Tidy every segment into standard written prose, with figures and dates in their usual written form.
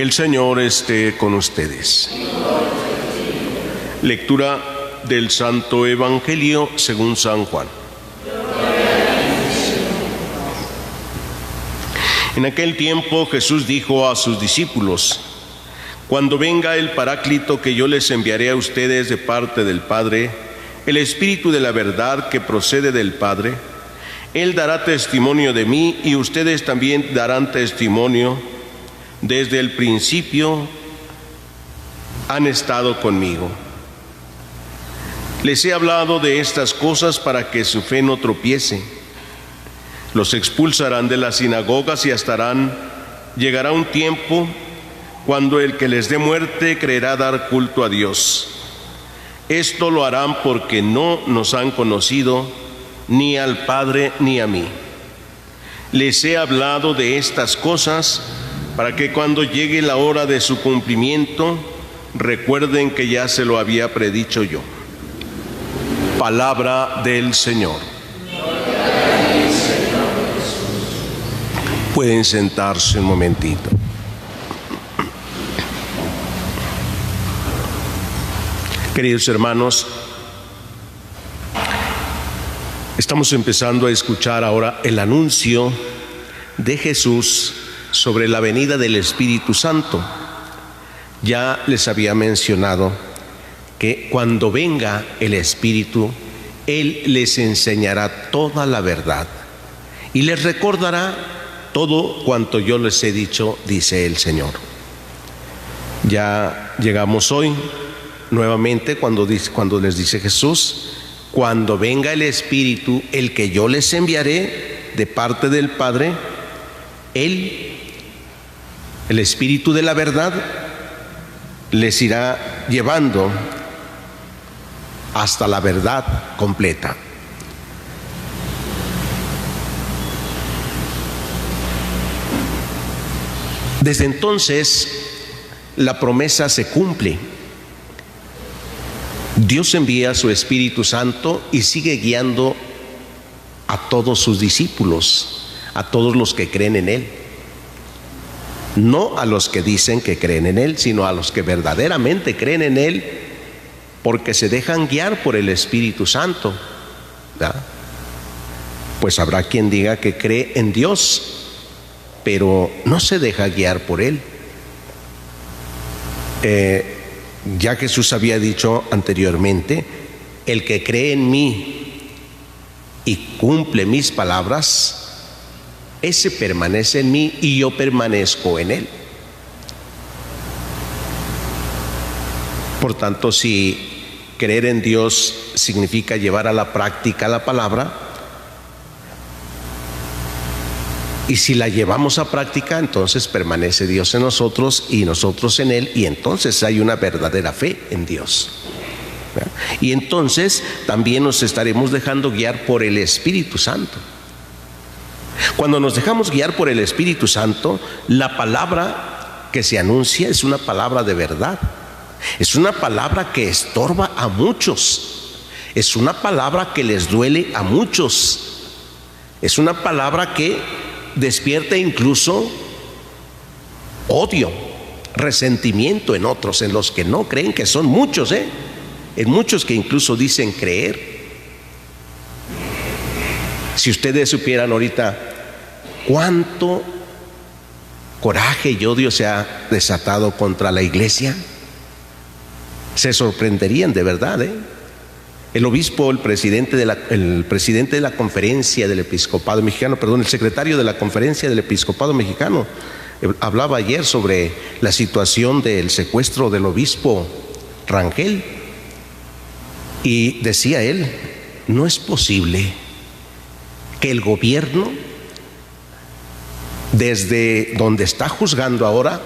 El Señor esté con ustedes. Lectura del Santo Evangelio según San Juan. En aquel tiempo Jesús dijo a sus discípulos: Cuando venga el Paráclito que yo les enviaré a ustedes de parte del Padre, el Espíritu de la verdad que procede del Padre, Él dará testimonio de mí y ustedes también darán testimonio. Desde el principio han estado conmigo. Les he hablado de estas cosas para que su fe no tropiece. Los expulsarán de las sinagogas y llegará un tiempo cuando el que les dé muerte creerá dar culto a Dios. Esto lo harán porque no nos han conocido ni al Padre ni a mí. Les he hablado de estas cosas para que cuando llegue la hora de su cumplimiento, recuerden que ya se lo había predicho yo. Palabra del Señor. Pueden sentarse un momentito. Queridos hermanos, estamos empezando a escuchar ahora el anuncio de Jesús sobre la venida del Espíritu Santo. Ya les había mencionado que cuando venga el Espíritu, Él les enseñará toda la verdad y les recordará todo cuanto yo les he dicho, dice el Señor. Ya llegamos hoy nuevamente cuando les dice Jesús: cuando venga el Espíritu, el que yo les enviaré de parte del Padre, Él, el Espíritu de la verdad, les irá llevando hasta la verdad completa. Desde entonces, la promesa se cumple. Dios envía a su Espíritu Santo y sigue guiando a todos sus discípulos, a todos los que creen en Él. No a los que dicen que creen en Él, sino a los que verdaderamente creen en Él, porque se dejan guiar por el Espíritu Santo, ¿verdad? Pues habrá quien diga que cree en Dios, pero no se deja guiar por Él. Ya Jesús había dicho anteriormente: el que cree en mí y cumple mis palabras, ese permanece en mí y yo permanezco en él. Por tanto, si creer en Dios significa llevar a la práctica la palabra, y si la llevamos a práctica, entonces permanece Dios en nosotros y nosotros en Él, y entonces hay una verdadera fe en Dios. ¿Verdad? Y entonces también nos estaremos dejando guiar por el Espíritu Santo. Cuando nos dejamos guiar por el Espíritu Santo, la palabra que se anuncia es una palabra de verdad. Es una palabra que estorba a muchos. Es una palabra que les duele a muchos. Es una palabra que despierta incluso odio, resentimiento en otros, en los que no creen, que son muchos, en muchos que incluso dicen creer. Si ustedes supieran ahorita cuánto coraje y odio se ha desatado contra la iglesia, se sorprenderían de verdad. El obispo, el presidente de la Conferencia del Episcopado Mexicano, el secretario de la Conferencia del Episcopado Mexicano, hablaba ayer sobre la situación del secuestro del obispo Rangel, y decía él: no es posible que el gobierno, desde donde está juzgando ahora,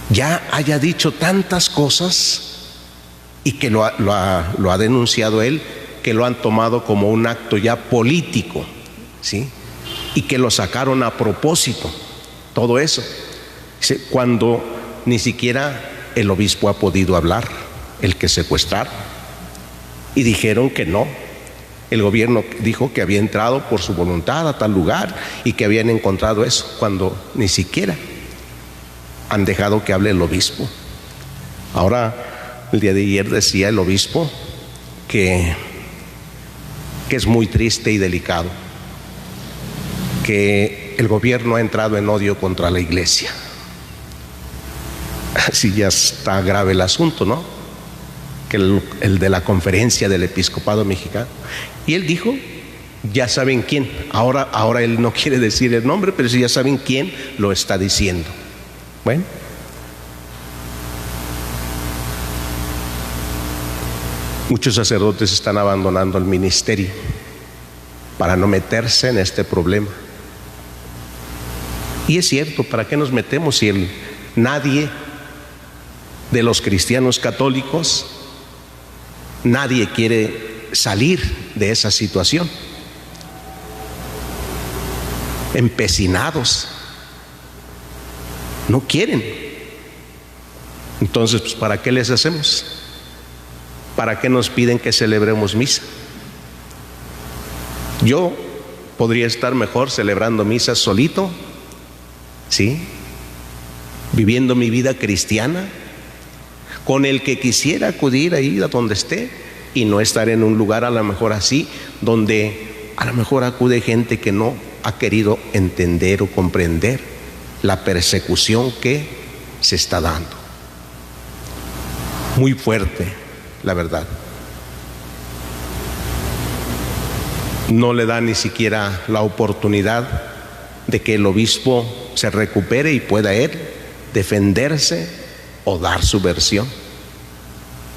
ya haya dicho tantas cosas, y que lo ha denunciado él, que lo han tomado como un acto ya político, ¿sí? Y que lo sacaron a propósito, todo eso. Cuando ni siquiera el obispo ha podido hablar, el que secuestraron, y dijeron que no. El gobierno dijo que había entrado por su voluntad a tal lugar y que habían encontrado eso, cuando ni siquiera. han dejado que hable el obispo. Ahora, el día de ayer decía el obispo que es muy triste y delicado que el gobierno ha entrado en odio contra la iglesia. Así ya está grave el asunto, ¿no? Que el de la conferencia del episcopado mexicano. Y él dijo, ya saben quién. Ahora él no quiere decir el nombre, pero sí ya saben quién lo está diciendo. Bueno, muchos sacerdotes están abandonando el ministerio para no meterse en este problema. Y es cierto, ¿para qué nos metemos si nadie de los cristianos católicos, nadie quiere salir de esa situación? Empecinados, no quieren. Entonces, pues, ¿para qué les hacemos? ¿Para qué nos piden que celebremos misa? Yo podría estar mejor celebrando misa solito, ¿sí? Viviendo mi vida cristiana, con el que quisiera acudir ahí a donde esté, y no estar en un lugar a lo mejor así, donde a lo mejor acude gente que no ha querido entender o comprender la persecución que se está dando. Muy fuerte, la verdad. No le da ni siquiera la oportunidad de que el obispo se recupere y pueda él defenderse o dar su versión.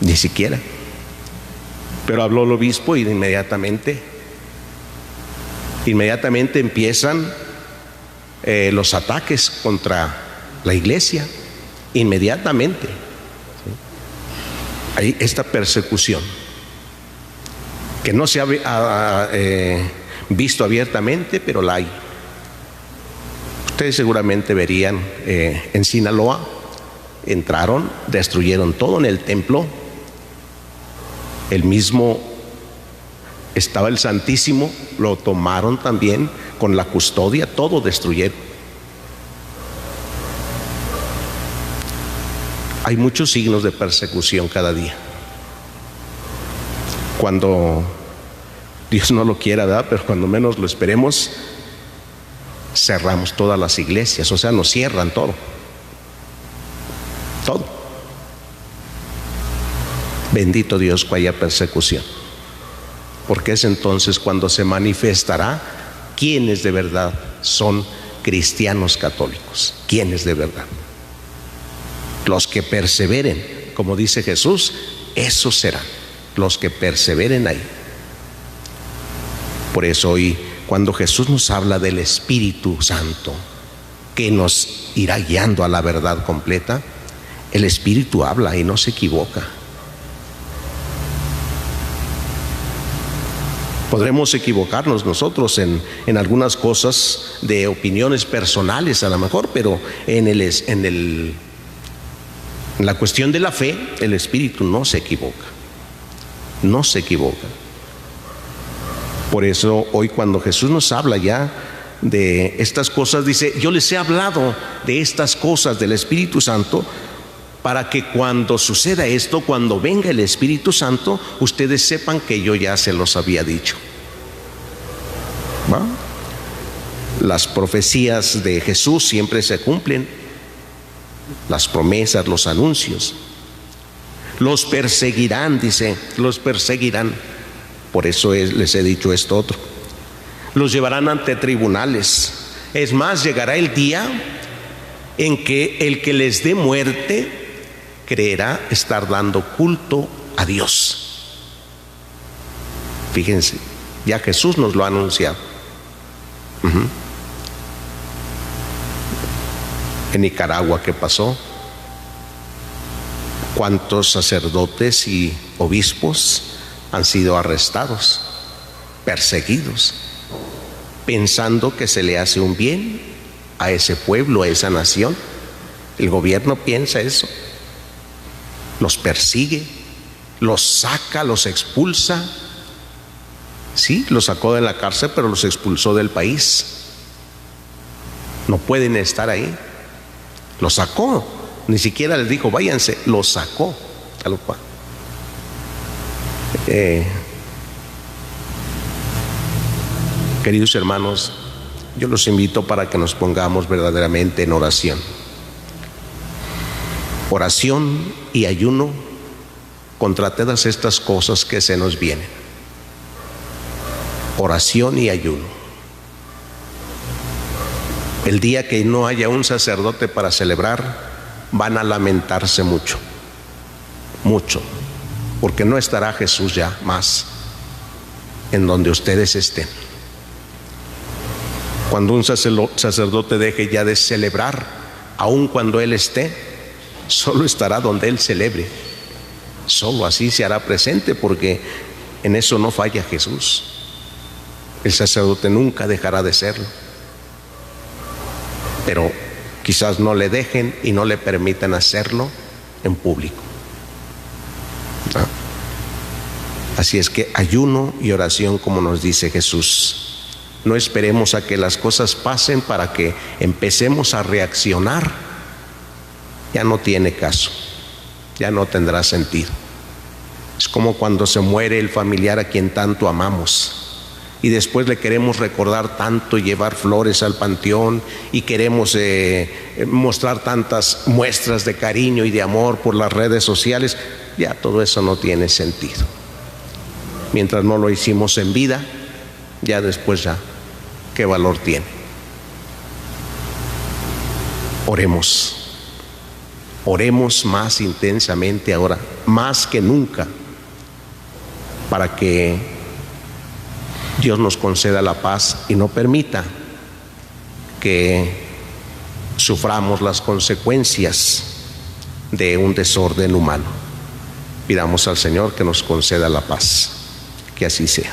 Ni siquiera. Pero habló el obispo y inmediatamente empiezan los ataques contra la iglesia. Inmediatamente. Hay esta persecución que no se ha visto abiertamente, pero la hay. Ustedes seguramente verían en Sinaloa, entraron, destruyeron todo en el templo. El mismo estaba el Santísimo, lo tomaron también con la custodia, todo destruyeron. Hay muchos signos de persecución cada día. Cuando Dios no lo quiera, ¿verdad? Pero cuando menos lo esperemos, cerramos todas las iglesias, o sea, nos cierran todo. Todo. Bendito Dios que haya persecución, porque es entonces cuando se manifestará quiénes de verdad son cristianos católicos, quiénes de verdad. Los que perseveren, como dice Jesús, esos serán los que perseveren ahí. Por eso hoy, cuando Jesús nos habla del Espíritu Santo, que nos irá guiando a la verdad completa, el Espíritu habla y no se equivoca. Podremos equivocarnos nosotros en algunas cosas de opiniones personales a lo mejor, pero en la cuestión de la fe, el Espíritu no se equivoca. No se equivoca. Por eso hoy cuando Jesús nos habla ya de estas cosas, dice, yo les he hablado de estas cosas del Espíritu Santo para que cuando suceda esto, cuando venga el Espíritu Santo, ustedes sepan que yo ya se los había dicho. ¿Va? Las profecías de Jesús siempre se cumplen, las promesas, los anuncios. Los perseguirán, dice, los perseguirán. Por eso les he dicho esto otro. Los llevarán ante tribunales. Es más, llegará el día en que el que les dé muerte creerá estar dando culto a Dios. Fíjense, ya Jesús nos lo ha anunciado. En Nicaragua, ¿qué pasó? ¿Cuántos sacerdotes y obispos han sido arrestados, perseguidos, pensando que se le hace un bien a ese pueblo, a esa nación? El gobierno piensa eso, los persigue, los saca, los expulsa. Sí, los sacó de la cárcel, pero los expulsó del país. No pueden estar ahí. Lo sacó. Ni siquiera les dijo, váyanse, lo sacó. Tal cual. Queridos hermanos, yo los invito para que nos pongamos verdaderamente en oración. Oración y ayuno contra todas estas cosas que se nos vienen. Oración y ayuno. El día que no haya un sacerdote para celebrar, van a lamentarse mucho, mucho, porque no estará Jesús ya más en donde ustedes estén. Cuando un sacerdote deje ya de celebrar, aun cuando Él esté, solo estará donde Él celebre. Solo así se hará presente, porque en eso no falla Jesús. El sacerdote nunca dejará de serlo. Pero quizás no le dejen y no le permitan hacerlo en público, ¿no? Así es que ayuno y oración, como nos dice Jesús. No esperemos a que las cosas pasen para que empecemos a reaccionar. Ya no tiene caso, ya no tendrá sentido. Es como cuando se muere el familiar a quien tanto amamos y después le queremos recordar tanto y llevar flores al panteón y queremos mostrar tantas muestras de cariño y de amor por las redes sociales. Ya todo eso no tiene sentido. Mientras no lo hicimos en vida, ya después ya, ¿qué valor tiene? Oremos. Oremos más intensamente ahora, más que nunca, para que Dios nos conceda la paz y no permita que suframos las consecuencias de un desorden humano. Pidamos al Señor que nos conceda la paz. Que así sea.